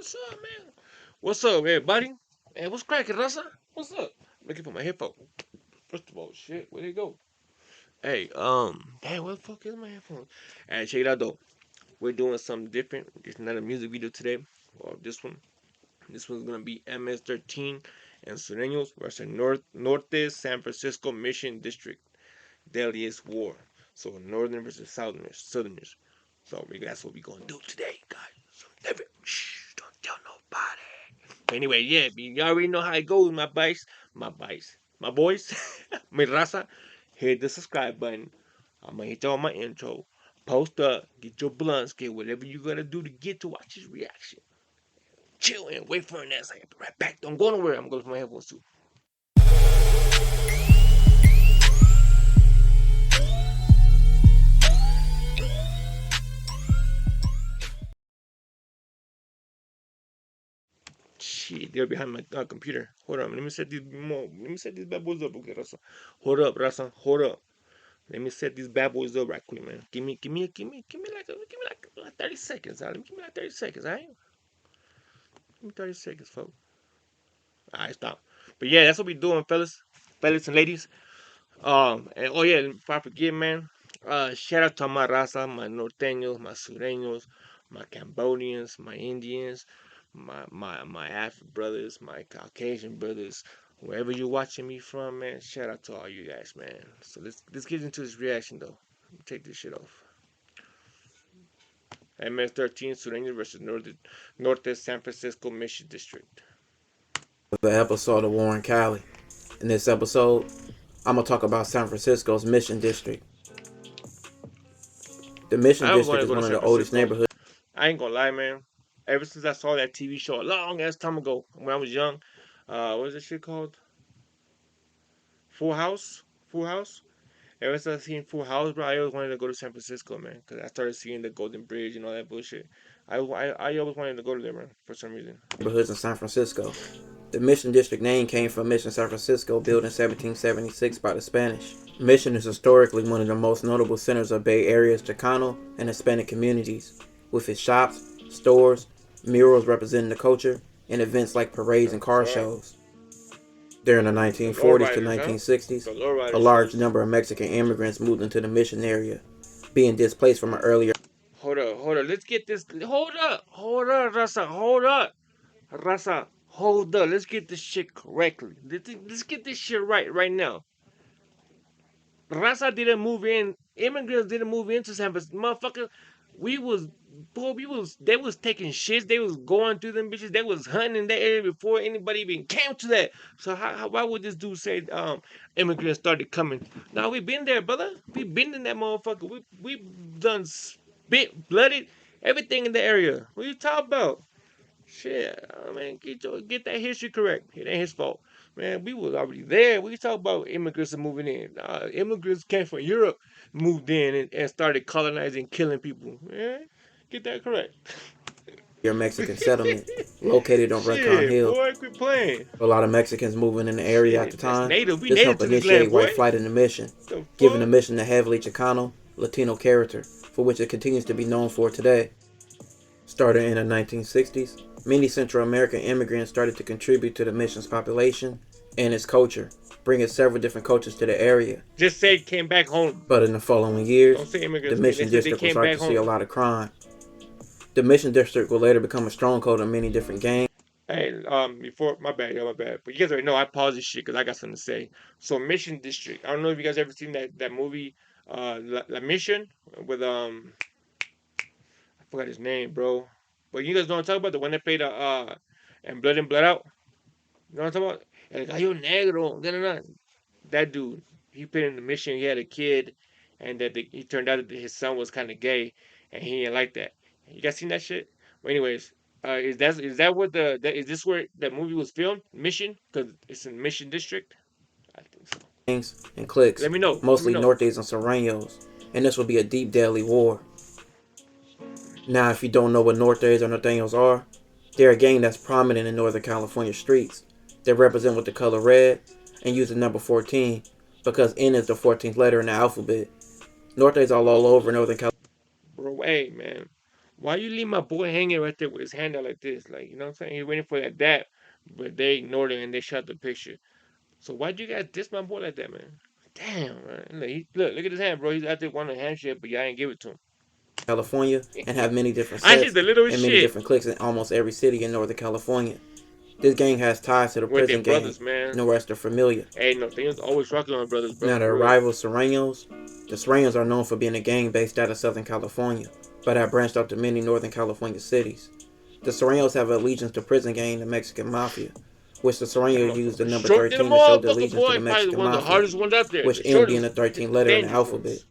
What's up, man? What's up, everybody? Hey, what's cracking, Rasa? What's up? Looking for my headphone. First of all, shit, where they go? Hey, damn, where the fuck is my headphone? Hey, check it out though. We're doing something different. It's not a music video today. Or this one. This one's gonna be MS-13 and Sureños versus Nortes San Francisco Mission District. Deadliest war. So northern versus southerners. So that's what we gonna do today, guys. So never, shh, don't tell nobody. Anyway, yeah, you already know how it goes, my boys, my raza. Hit the subscribe button. I'm gonna hit y'all my intro. Post up, get your blunts, get whatever you gotta do to get to watch his reaction. Chill and wait for an answer. I'll be right back. Don't go nowhere. I'm going for my headphones too. Shit, they're behind my computer. Hold on, let me set these more. Let me set these bad boys up, okay, Rasa. Hold up, Rasa. Hold up. Let me set these bad boys up right quick, man. Give me like 30 seconds, Alright? Give me like 30 seconds, alright? Give me 30 seconds, folks. Alright, stop. But yeah, that's what we doing, fellas and ladies. And oh yeah, before I forget, man. Shout out to my raza, my norteños, my sureños, my Cambodians, my Indians, my Afro brothers, my Caucasian brothers, wherever you're watching me from, man. Shout out to all you guys, man. So let's get into this reaction though. Take this shit off. MS-13 Sureños versus Norte San Francisco Mission District. The episode of War in Cali. In this episode, I'm going to talk about San Francisco's Mission District. The Mission District is one of the oldest neighborhoods. I ain't gonna lie, man. Ever since I saw that TV show a long ass time ago when I was young, what is that shit called? Full House? Full House? Ever since I seen Full House, bro, I always wanted to go to San Francisco, man. Because I started seeing the Golden Bridge and all that bullshit. I always wanted to go to there, man, for some reason. Neighborhoods in San Francisco. The Mission District name came from Mission San Francisco, built in 1776 by the Spanish. Mission is historically one of the most notable centers of Bay Area's Chicano and Hispanic communities, with its shops, stores, murals representing the culture, and events like parades and car shows. During the 1940s to 1960s, a large number of Mexican immigrants moved into the Mission area, being displaced from an earlier... Hold up. Let's get this. Hold up, Raza. Hold up. Let's get this shit correctly. Let's get this shit right now. Raza didn't move in. Immigrants didn't move into San Francisco. Motherfucker, they was taking shits. They was going through them bitches. They was hunting in that area before anybody even came to that. So why would this dude say immigrants started coming? Now we been there, brother. We been in that motherfucker. We done spit, blooded, everything in the area. What you talking about? Shit, I mean, get that history correct. It ain't his fault. Man, we was already there. We talk about immigrants moving in. Immigrants came from Europe, moved in, and started colonizing, killing people. Man, get that correct. Your Mexican settlement located on Rincon Hill. Boy, quit playing. A lot of Mexicans moving in the area at the time. This helped initiate white flight in the mission, giving the mission a heavily Chicano, Latino character, for which it continues to be known for today. Starting in the 1960s, many Central American immigrants started to contribute to the mission's population and its culture, bringing several different cultures to the area. Just say it came back home. But in the following years, the Mission District will start to see a lot of crime. The Mission District will later become a stronghold of many different gangs. Hey, before, my bad. But you guys already know I paused this shit because I got something to say. So Mission District, I don't know if you guys ever seen that movie, La Mission, with, I forgot his name, bro. But you guys know what I'm talking about? The one that played and Blood Out. You know what I'm talking about? El Gallo Negro. That dude. He put in the mission. He had a kid, and that he turned out that his son was kind of gay, and he didn't like that. You guys seen that shit? Well, anyways, is this where that movie was filmed? Mission, because it's in Mission District. I think so. Gangs and cliques. Let me know. Mostly Nortes and Sureños, and this will be a deep, deadly war. Now, if you don't know what Nortes or Norteños are, they're a gang that's prominent in Northern California streets. They represent with the color red and use the number 14 because N is the 14th letter in the alphabet. Nortes are all over Northern California. Bro, hey, man. Why you leave my boy hanging right there with his hand out like this? Like, you know what I'm saying? He's waiting for that dap, but they ignored it and they shot the picture. So why'd you guys diss my boy like that, man? Damn, man. Look at his hand, bro. He's out there wanting a handshake, but y'all ain't give it to him. California, and have many different I hit sets the little and many shit different cliques in almost every city in Northern California. This gang has ties to the with their prison gang, brothers, man. no rest are familiar. Hey, no, things always rocking on brothers, bro, Now for their real. rivals, Serranos, the Serranos are known for being a gang based out of Southern California, but have branched off to many Northern California cities. The Serranos have allegiance to prison gang, the Mexican Mafia, which the That Serrano used the motherfucker number short than a 13 to show the motherfucker, allegiance to boy. the Probably Mexican one of the Mafia, hardest ones out there. which The M being shortest, the 13th the letter in the dangerous alphabet. ones.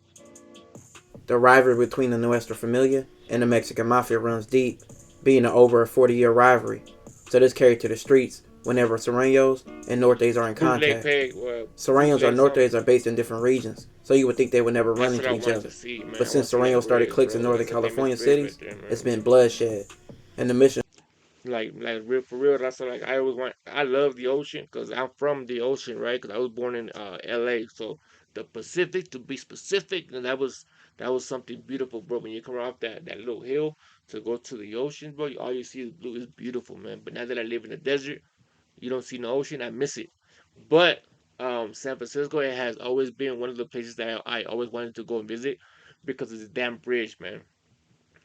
The rivalry between the Nuestra Familia and the Mexican Mafia runs deep, being an over 40-year rivalry. So this carried to the streets whenever Serranos and Nortes are in Bootleg contact. peg, Serranos or bootleg Nortes something. are based in different regions, so you would think they would never run That's what into I each wanted to other. see, man. But I want since to see that Serranos started bridge, cliques in bro. Northern That's a famous California bridge right cities, there, it's man. been bloodshed. And the mission Like real for real. That's like I always want. I love the ocean because I'm from the ocean, right? Because I was born in L.A. So the Pacific, to be specific, and that was something beautiful, bro. When you come off that little hill to go to the ocean, bro, all you see is blue. It's beautiful, man. But now that I live in the desert, you don't see no ocean. I miss it. But San Francisco, it has always been one of the places that I always wanted to go and visit because of the damn bridge, man.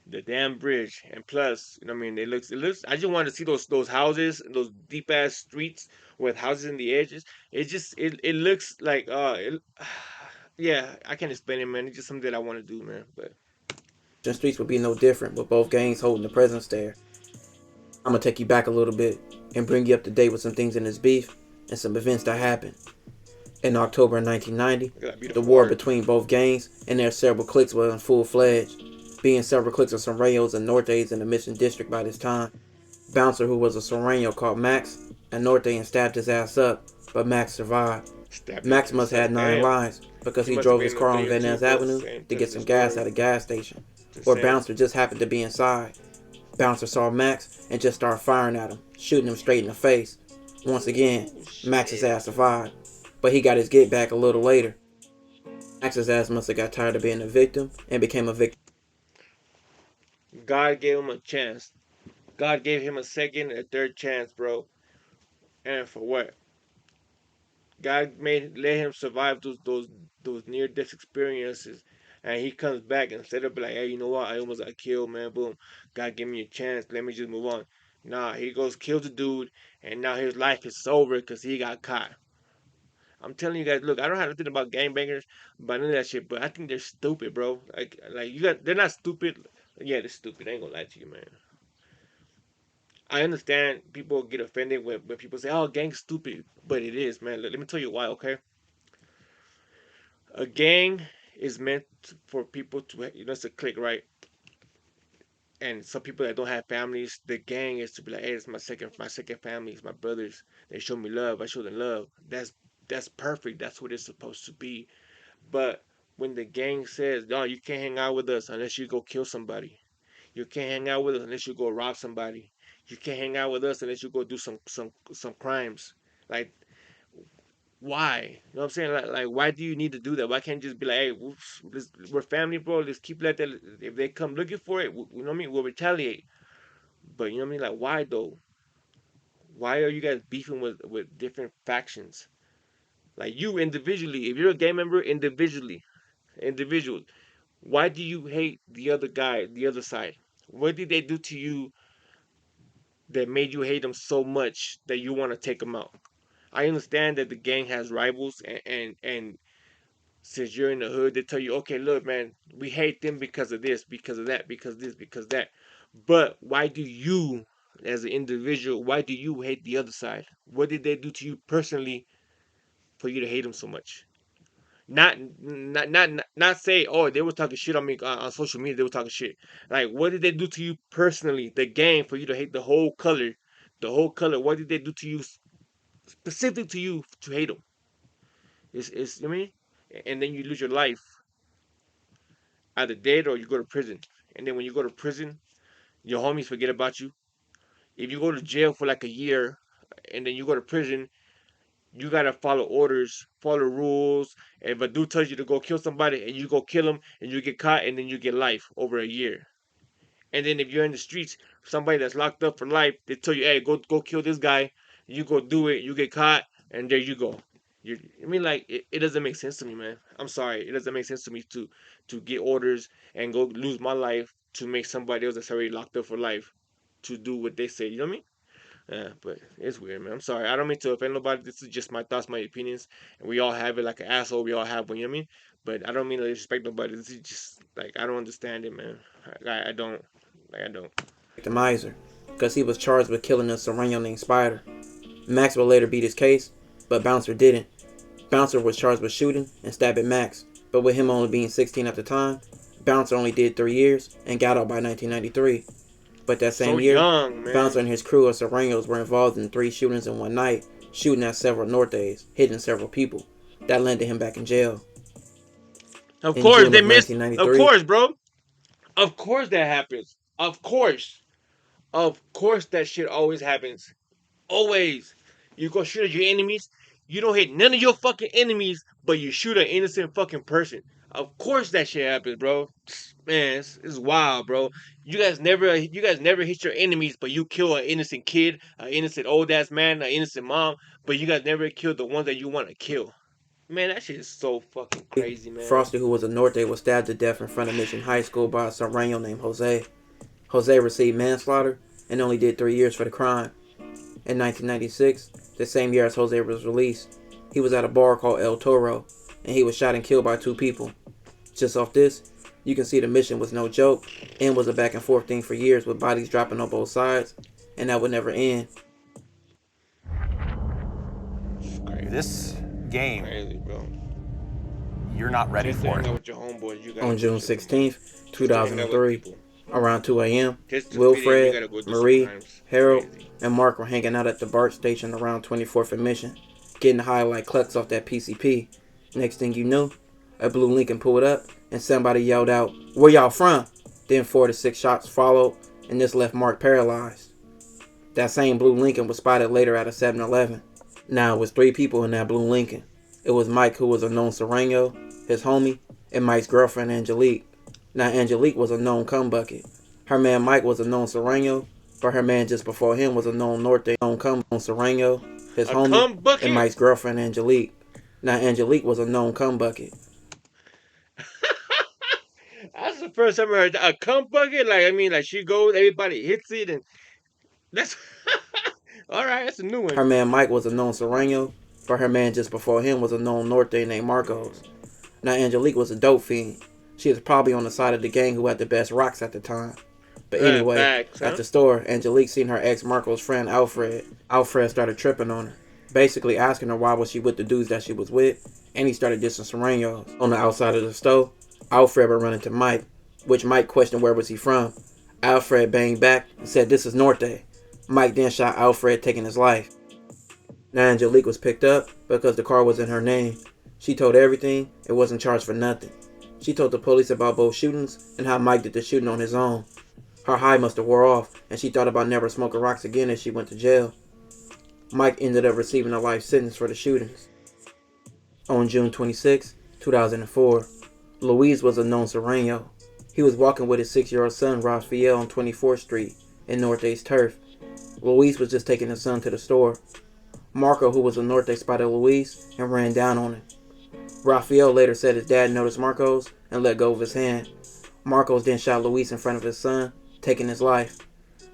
The damn bridge, and plus, you know, what I mean, it looks. I just want to see those houses, those deep ass streets with houses in the edges. It looks like yeah, I can't explain it, man. It's just something that I want to do, man. But streets would be no different, with both gangs holding the presence there. I'm gonna take you back a little bit and bring you up to date with some things in this beef and some events that happened. In October 1990, look at that the beautiful war art. between both gangs and their several cliques was in full fledged, being several cliques of Serranos and Nortes in the Mission District by this time. Bouncer, who was a Serrano, called Max a Norte and stabbed his ass up, but Max survived. Stabbed his Max must ass have up. had 9 Damn, lives because he he must have drove been his in the car on video Van too, Ness bro. Avenue Same, to get telling the some gas story. at a gas station, Just where saying. Bouncer just happened to be inside. Bouncer saw Max and just started firing at him, shooting him straight in the face. Once again, Ooh, Max's shit. ass survived, but he got his get back a little later. Max's ass must have got tired of being a victim and became a victim. God gave him a chance. God gave him a second, a third chance, bro. And for what? God made let him survive those near death experiences, and he comes back instead of be like, hey, you know what? I almost got killed, man. Boom. God give me a chance. Let me just move on. Nah, he goes kills the dude, and now his life is over because he got caught. I'm telling you guys, look, I don't have nothing about gangbangers, but none of that shit. But I think they're stupid, bro. Like they're not stupid. Yeah, they're stupid. I ain't gonna lie to you, man. I understand people get offended when people say, "Oh, gang's stupid," but it is, man. Let me tell you why, okay? A gang is meant for people to, it's a clique, right? And some people that don't have families, the gang is to be like, hey, it's my second family, it's my brothers. They show me love, I show them love. That's perfect. That's what it's supposed to be. But when the gang says, no, you can't hang out with us unless you go kill somebody. You can't hang out with us unless you go rob somebody. You can't hang out with us unless you go do some crimes. Like, why? You know what I'm saying? Like why do you need to do that? Why can't you just be like, hey, we're family, bro. Let's keep let that. If they come looking for it, you know what I mean? We'll retaliate. But you know what I mean? Like why though? Why are you guys beefing with different factions? Like you individually, if you're a gang member individual, why do you hate the other guy, the other side? What did they do to you that made you hate them so much that you want to take them out? I understand that the gang has rivals and since you're in the hood, they tell you, okay, look, man, we hate them because of this, because of that, because this, because that. But why do you, as an individual, why do you hate the other side? What did they do to you personally for you to hate them so much? Not say, oh, they were talking shit on me on social media. They were talking shit. Like, what did they do to you personally, the gang, for you to hate the whole color, the whole color? What did they do to you, specific to you, to hate them? It's you know what I mean, and then you lose your life either dead or you go to prison. And then when you go to prison, your homies forget about you. If you go to jail for like a year and then you go to prison, you gotta follow orders, follow rules. If a dude tells you to go kill somebody and you go kill him and you get caught and then you get life over a year. And then if you're in the streets, somebody that's locked up for life, they tell you, hey, go kill this guy. You go do it. You get caught, and there you go. I mean, like it doesn't make sense to me, man. I'm sorry, it doesn't make sense to me to get orders and go lose my life to make somebody else that's already locked up for life to do what they say. You know what I mean? Yeah, but it's weird, man. I'm sorry. I don't mean to offend nobody. This is just my thoughts, my opinions, and we all have it like an asshole. We all have one. You know what I mean? But I don't mean to disrespect nobody. This is just like I don't understand it, man. I don't. Like I don't. The miser, because he was charged with killing a Sereno named Spider. Max would later beat his case, but Bouncer didn't. Bouncer was charged with shooting and stabbing Max, but with him only being 16 at the time, Bouncer only did 3 years and got out by 1993. But that same So year, young, man. Bouncer and his crew of Serenos were involved in 3 shootings in one night, shooting at several Nortes, hitting several people. That landed him back in jail. Of In course June they of missed. Of 1993, course, bro. Of course that happens. Of course. Of course that shit always happens. Always. You go shoot at your enemies. You don't hit none of your fucking enemies, but you shoot an innocent fucking person. Of course that shit happens, bro. Man, it's wild, bro. You guys never hit your enemies, but you kill an innocent kid, an innocent old ass man, an innocent mom, but you guys never kill the ones that you want to kill. Man, that shit is so fucking crazy, man. Frosty, who was a Norte, was stabbed to death in front of Mission High School by a Sereno named Jose. Jose received manslaughter and only did 3 years for the crime. In 1996, the same year as Jose was released, he was at a bar called El Toro, and he was shot and killed by 2 people. Just off this, you can see the mission was no joke, and was a back and forth thing for years with bodies dropping on both sides, and that would never end. Crazy. This game, Crazy, bro. you're not ready Just for hang out it. with your homeboys. You gotta On do June shit, 16th, Just hang out with 2003, people. around 2 a.m., Just to fit in, you Wilfred, gotta go do Marie, sometimes. Harold, Crazy. and Mark were hanging out at the BART station around 24th and Mission, getting high like clucks off that PCP. Next thing you knew, a blue Lincoln pulled up, and somebody yelled out, "Where y'all from?" Then 4 to 6 shots followed, and this left Mark paralyzed. That same blue Lincoln was spotted later at a 7-Eleven. Now it was 3 people in that blue Lincoln. It was Mike, who was a known Sereno, his homie, and Mike's girlfriend Angelique. Now Angelique was a known cum bucket. Her man Mike was a known Sereno, but her man just before him was a known Norte known cum Sereno, his A homie, cum bucket? and Mike's girlfriend Angelique. Now Angelique was a known cum bucket. That's the first time I heard that. A cum bucket. Like I mean, like she goes, everybody hits it, and that's all right. That's a new one. Her man Mike was a known Sereno, but her man just before him was a known Norte named Marcos. Now Angelique was a dope fiend. She was probably on the side of the gang who had the best rocks at the time. But anyway, Facts, huh? at the store, Angelique seen her ex Marco's friend Alfred. Alfred started tripping on her, basically asking her why was she with the dudes that she was with, and he started dissing Serenos. On the outside of the store, Alfred would run into Mike, which Mike questioned where was he from. Alfred banged back and said this is Norte. Mike then shot Alfred, taking his life. Now Angelique was picked up because the car was in her name. She told everything and wasn't charged for nothing. She told the police about both shootings and how Mike did the shooting on his own. Her high must have wore off, and she thought about never smoking rocks again as she went to jail. Mike ended up receiving a life sentence for the shootings. On June 26, 2004, Luis was a known Sereno. He was walking with his 6-year-old son Rafael on 24th Street in Norte's turf. Luis was just taking his son to the store. Marco, who was a Norte, spotted Luis and ran down on him. Rafael later said his dad noticed Marcos and let go of his hand. Marcos then shot Luis in front of his son, taking his life.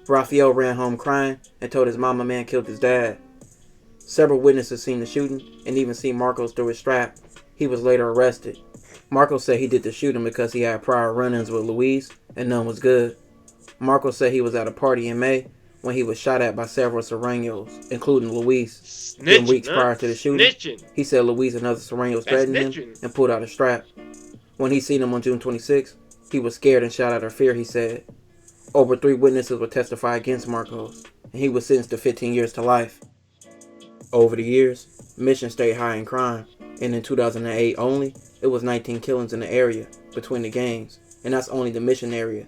Rafael ran home crying and told his mama man killed his dad. Several witnesses seen the shooting and even seen Marcos through his strap. He was later arrested. Marcos said he did the shooting because he had prior run-ins with Luis and none was good. Marcos said he was at a party in May when he was shot at by several Serenos, including Luis. Then weeks prior to the shooting, he said Luis and other Serenos threatened him and pulled out a strap. When he seen him on June 26, he was scared and shot out of fear, he said. Over 3 witnesses would testify against Marcos, and he was sentenced to 15 years to life. Over the years, Mission stayed high in crime, and in 2008 only, it was 19 killings in the area between the gangs, and that's only the Mission area.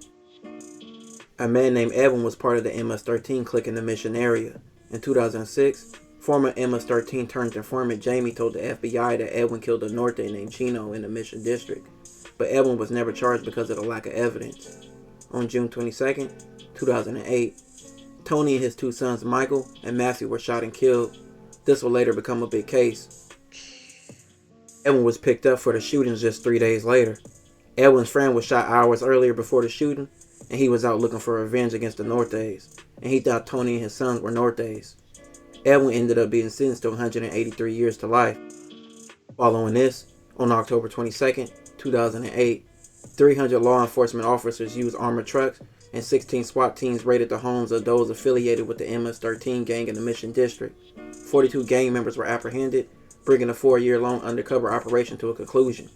A man named Edwin was part of the MS-13 clique in the Mission area. In 2006, former MS-13 turned informant Jamie told the FBI that Edwin killed a Norte named Chino in the Mission district, but Edwin was never charged because of the lack of evidence. On June 22nd, 2008, Tony and his two sons Michael and Matthew were shot and killed. This will later become a big case. Edwin was picked up for the shootings just 3 days later. Edwin's friend was shot hours earlier before the shooting, and he was out looking for revenge against the Nortes, and he thought Tony and his sons were Nortes. Edwin ended up being sentenced to 183 years to life. Following this, on October 22nd, 2008, 300 law enforcement officers used armored trucks and 16 SWAT teams raided the homes of those affiliated with the MS-13 gang in the Mission District. 42 gang members were apprehended, bringing a 4-year-long undercover operation to a conclusion.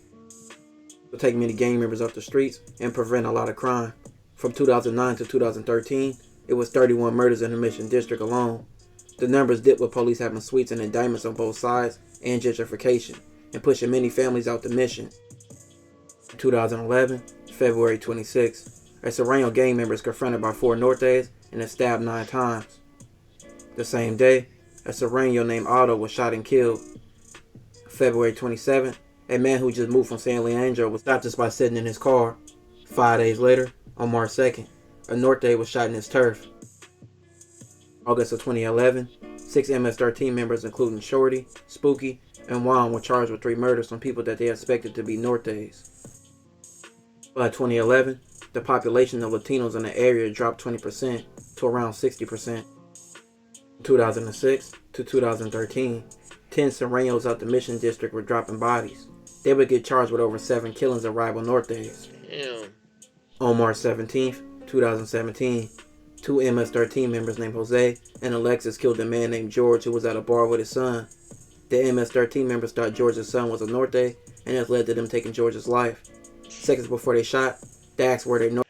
It will take many gang members off the streets and prevent a lot of crime. From 2009 to 2013, it was 31 murders in the Mission District alone. The numbers dipped with police having sweeps and indictments on both sides and gentrification, and pushing many families out the Mission. In 2011, February 26, a Serrano gang member is confronted by 4 Nortes and is stabbed 9 times. The same day, a Serrano named Otto was shot and killed. February 27, a man who just moved from San Leandro was shot just by sitting in his car. 5 days later, on March 2nd, a Norte was shot in his turf. August of 2011, 6 MS-13 members including Shorty, Spooky, and Juan were charged with 3 murders on people that they expected to be Nortes. By 2011, the population of Latinos in the area dropped 20% to around 60%. From 2006 to 2013, 10 Serranos out the Mission District were dropping bodies. They would get charged with over 7 killings of rival Nortes. Damn. On March 17th, 2017, 2 MS-13 members named Jose and Alexis killed a man named George who was at a bar with his son. The MS-13 members thought George's son was a Norte, and this led to them taking George's life. Seconds before they shot, they asked where they know.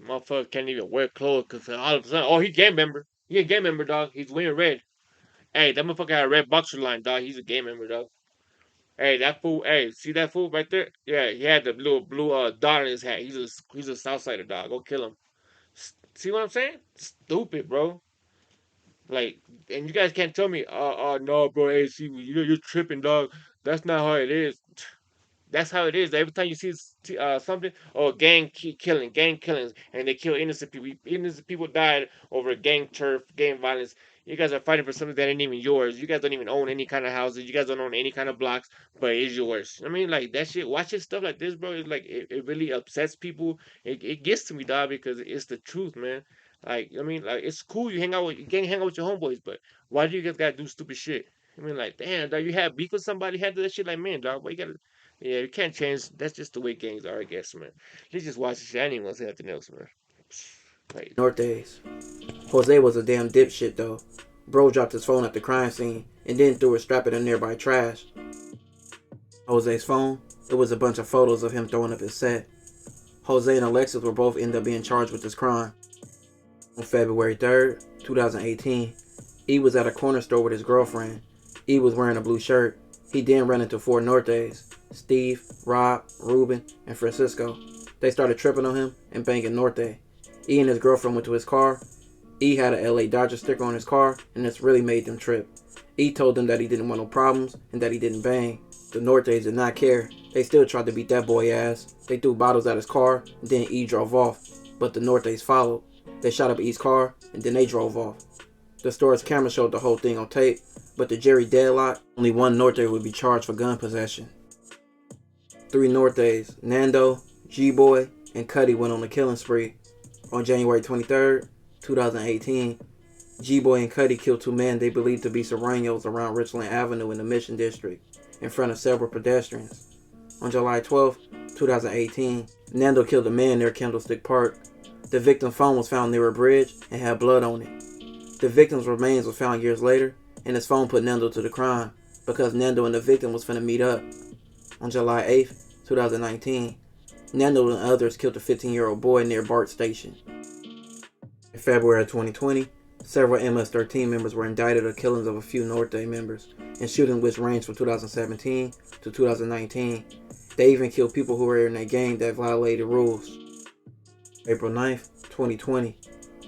Motherfucker can't even wear clothes because all of a sudden, oh, he gang member. He a gang member, dog. He's wearing red. Hey, that motherfucker had a red boxer line, dog. He's a gang member, dog. Hey, that fool. Hey, see that fool right there? Yeah, he had the little blue dot on his hat. He's a Southsider, dog. Go kill him. See what I'm saying? Stupid, bro. Like, and you guys can't tell me, no, bro. Hey, see, you're tripping, dog. That's not how it is. That's how it is. Every time you see something, oh, gang killings, and they kill innocent people. Innocent people died over gang turf, gang violence. You guys are fighting for something that ain't even yours. You guys don't even own any kind of houses. You guys don't own any kind of blocks, but it's yours. I mean, like that shit. Watching stuff like this, bro. It's like it really upsets people. It gets to me, dog, because it's the truth, man. Like I mean, like it's cool you hang out with your homeboys, but why do you guys gotta do stupid shit? I mean, like, damn, dog, you have beef with somebody, handle that shit like, man, dog. Why you gotta yeah, you can't change. That's just the way gangs are, I guess, man. Let's just watch the shit. I didn't even want to say nothing else, man. Like, Nortes. Jose was a damn dipshit though. Bro dropped his phone at the crime scene and then threw a strap in nearby trash. Jose's phone, it was a bunch of photos of him throwing up his set. Jose and Alexis were both end up being charged with this crime. On February 3rd, 2018, E was at a corner store with his girlfriend. E was wearing a blue shirt. He then ran into 4 Nortes, Steve, Rob, Ruben, and Francisco. They started tripping on him and banging Norte. E and his girlfriend went to his car. E had a LA Dodger sticker on his car, and this really made them trip. E told them that he didn't want no problems and that he didn't bang. The Nortes did not care. They still tried to beat that boy ass. They threw bottles at his car, and then E drove off. But the Nortes followed. They shot up E's car, and then they drove off. The store's camera showed the whole thing on tape, but the jury deadlocked. Only 1 Norte would be charged for gun possession. 3 Nortes, Nando, G-Boy, and Cuddy went on a killing spree. On January 23rd, 2018, G-Boy and Cuddy killed 2 men they believed to be Serranos around Richland Avenue in the Mission District, in front of several pedestrians. On July 12th, 2018, Nando killed a man near Candlestick Park. The victim's phone was found near a bridge and had blood on it. The victim's remains was found years later, and his phone put Nando to the crime, because Nando and the victim was finna meet up. On July 8th, 2019, Nando and others killed a 15-year-old boy near Bart Station. In February of 2020, several MS-13 members were indicted of killings of a few Norte members, and shootings which ranged from 2017 to 2019. They even killed people who were in a gang that violated rules. April 9th, 2020,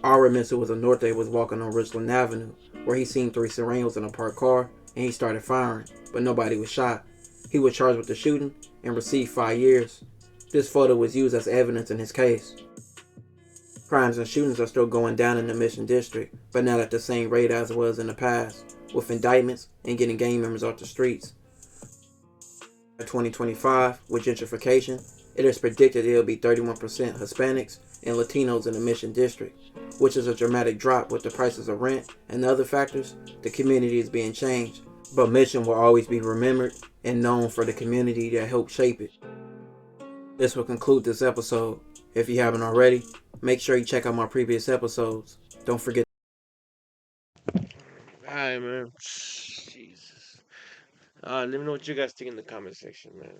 Ara who was a Norte was walking on Richland Avenue, where he seen 3 Serranos in a parked car, and he started firing, but nobody was shot. He was charged with the shooting and received 5 years. This photo was used as evidence in his case. Crimes and shootings are still going down in the Mission District, but not at the same rate as it was in the past, with indictments and getting gang members off the streets. By 2025, with gentrification, it is predicted it will be 31% Hispanics and Latinos in the Mission District, which is a dramatic drop with the prices of rent and other factors. The community is being changed, but Mission will always be remembered and known for the community that helped shape it. This will conclude this episode. If you haven't already, make sure you check out my previous episodes. Don't forget. Alright, man. Jesus. Let me know what you guys think in the comment section, man.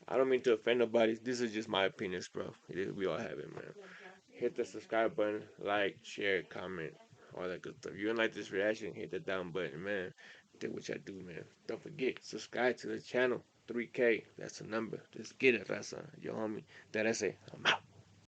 I don't mean to offend nobody. This is just my opinions, bro. We all have it, man. Hit the subscribe button, like, share, comment, all that good stuff. If you don't like this reaction, hit the down button, man. Do what y'all do, man. Don't forget, subscribe to the channel. 3K, that's the number. Just get it, Raza. Yo, homie. That I say, I'm out.